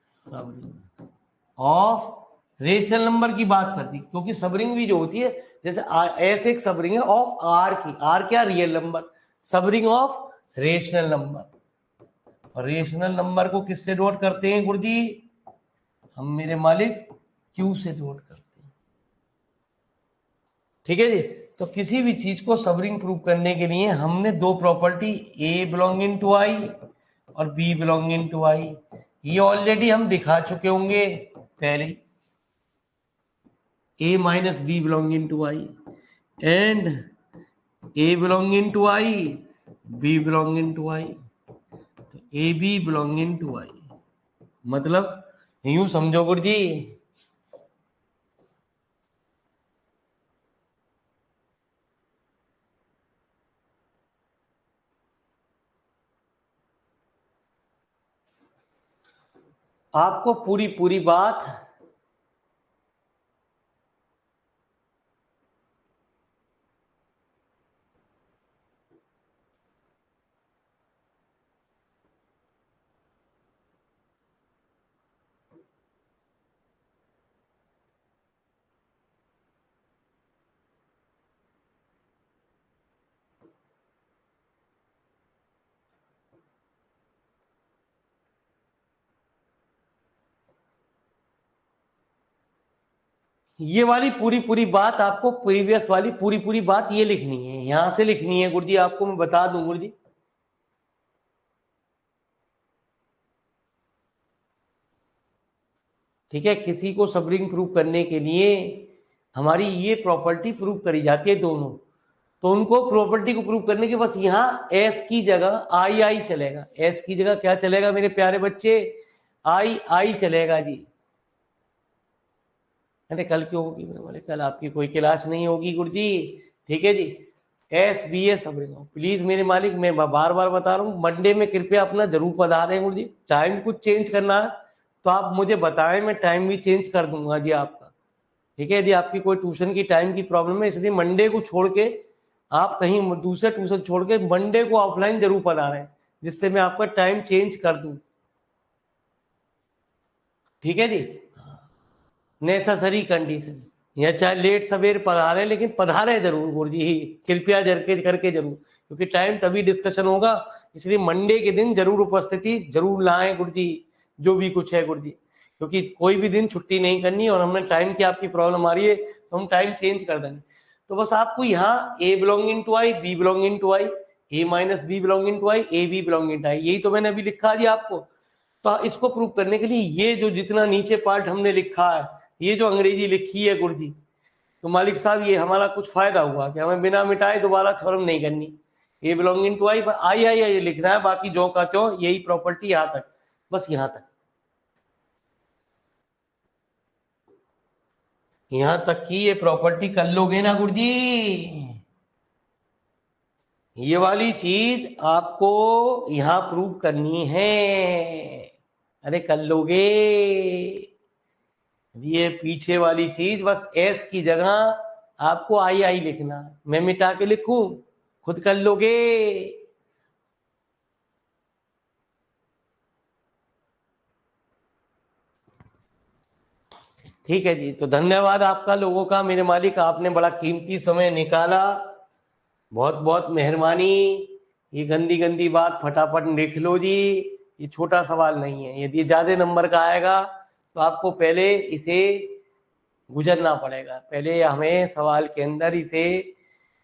subring of rational number की बात करती, क्योंकि सबरिंग भी जो होती है, जैसे एस एक सबरिंग है ऑफ आर की, आर क्या, real number, subring of rational number. और रेशनल नंबर को किससे डोट करते हैं गुरुजी, हम मेरे मालिक क्यू से डोट करते हैं। ठीक है जी, तो किसी भी चीज को सबरिंग प्रूव करने के लिए हमने 2 प्रॉपर्टी, ए बिलोंगिंग टू आई और बी बिलोंगिंग टू आई, ये ऑलरेडी हम दिखा चुके होंगे पहले, a minus b belonging to I and a belonging to I, b belonging to I, तो a b belonging to I, मतलब यूं समझो गुरु जी, आपको पूरी पूरी बात ये वाली पूरी पूरी बात आपको, प्रीवियस वाली पूरी पूरी बात ये लिखनी है, यहां से लिखनी है गुरुजी, आपको मैं बता दूं गुरुजी। ठीक है, किसी को सबरिंग प्रूव करने के लिए हमारी ये प्रॉपर्टी प्रूव करी जाती है दोनों, तो उनको प्रॉपर्टी को प्रूव करने के बस यहाँ एस की जगह आई आई चलेगा, एस की जगह क्या चलेगा मेरे प्यारे बच्चे, आई आई चलेगा जी। अरे कल क्यों होगी मेरे वाले, कल आपकी कोई क्लास नहीं होगी गुरुजी। ठीक है जी, S be S subring, please मेरे मालिक, मैं बार बार बता रहा हूँ, मंडे में कृपया अपना जरूर पधारें गुरुजी। टाइम कुछ चेंज करना है तो आप मुझे बताएं, मैं टाइम भी चेंज कर दूंगा जी आपका। ठीक है, यदि आपकी कोई ट्यूशन की टाइम की प्रॉब्लम है, इसलिए मंडे को छोड़ के आप कहीं दूसरे ट्यूशन छोड़ के मंडे को ऑफलाइन जरूर पधारें, जिससे मैं आपका टाइम चेंज कर दूं। ठीक है जी, नेसेसरी कंडीशन, या चाहे लेट सवेर पधारे लेकिन पधारे जरूर गुरुजी, कृपया करके जरूर, क्योंकि टाइम तभी डिस्कशन होगा, इसलिए मंडे के दिन जरूर उपस्थिति जरूर लाएं गुरुजी, जो भी कुछ है गुरुजी, क्योंकि कोई भी दिन छुट्टी नहीं करनी, और हमने टाइम की आपकी प्रॉब्लम आ रही है तो हम टाइम चेंज कर देंगे। तो बस आपको यहाँ a belonging to I, b belonging to I, a minus B belonging to I, a B belonging to I, यही तो मैंने अभी लिखा दिया आपको। तो इसको प्रूव करने के लिए ये जो जितना नीचे पार्ट हमने लिखा है, ये जो अंग्रेजी लिखी है गुरुजी, तो मालिक साहब ये हमारा कुछ फायदा हुआ कि हमें बिना मिटाए दोबारा थ्योरम नहीं करनी। ये बिलोंगिंग टू आई, आई आई आई लिखना है, बाकी जो का त्यों यही प्रॉपर्टी यहां तक, बस यहां तक, यहां तक की ये प्रॉपर्टी कर लोगे ना गुरुजी। ये वाली चीज आपको यहां प्रूव करनी है, अरे कर लोगे। ये पीछे वाली चीज बस एस की जगह आपको आई आई लिखना, मैं मिटा के लिखूं, खुद कर लोगे। ठीक है जी, तो धन्यवाद आपका लोगों का, मेरे मालिक आपने बड़ा कीमती समय निकाला, बहुत बहुत मेहरबानी। ये गंदी गंदी बात फटाफट लिख लो जी, ये छोटा सवाल नहीं है, यदि ज्यादा नंबर का आएगा तो आपको पहले इसे गुजरना पड़ेगा, पहले हमें सवाल के अंदर इसे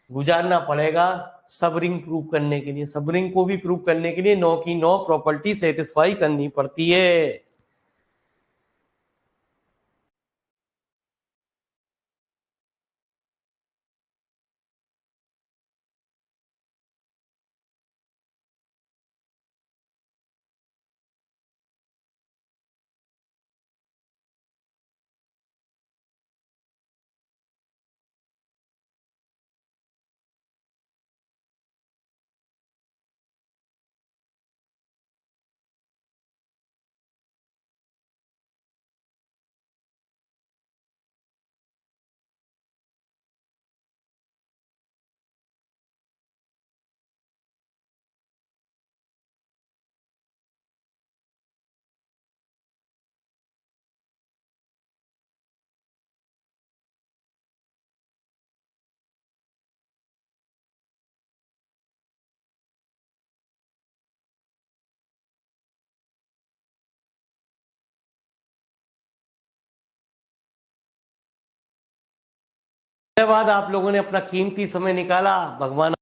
गुजारना पड़ेगा, सबरिंग प्रूव करने के लिए, सबरिंग को भी प्रूव करने के लिए 9 की 9 प्रॉपर्टी सेटिस्फाई करनी पड़ती है। धन्यवाद, आप लोगों ने अपना कीमती समय निकाला, भगवान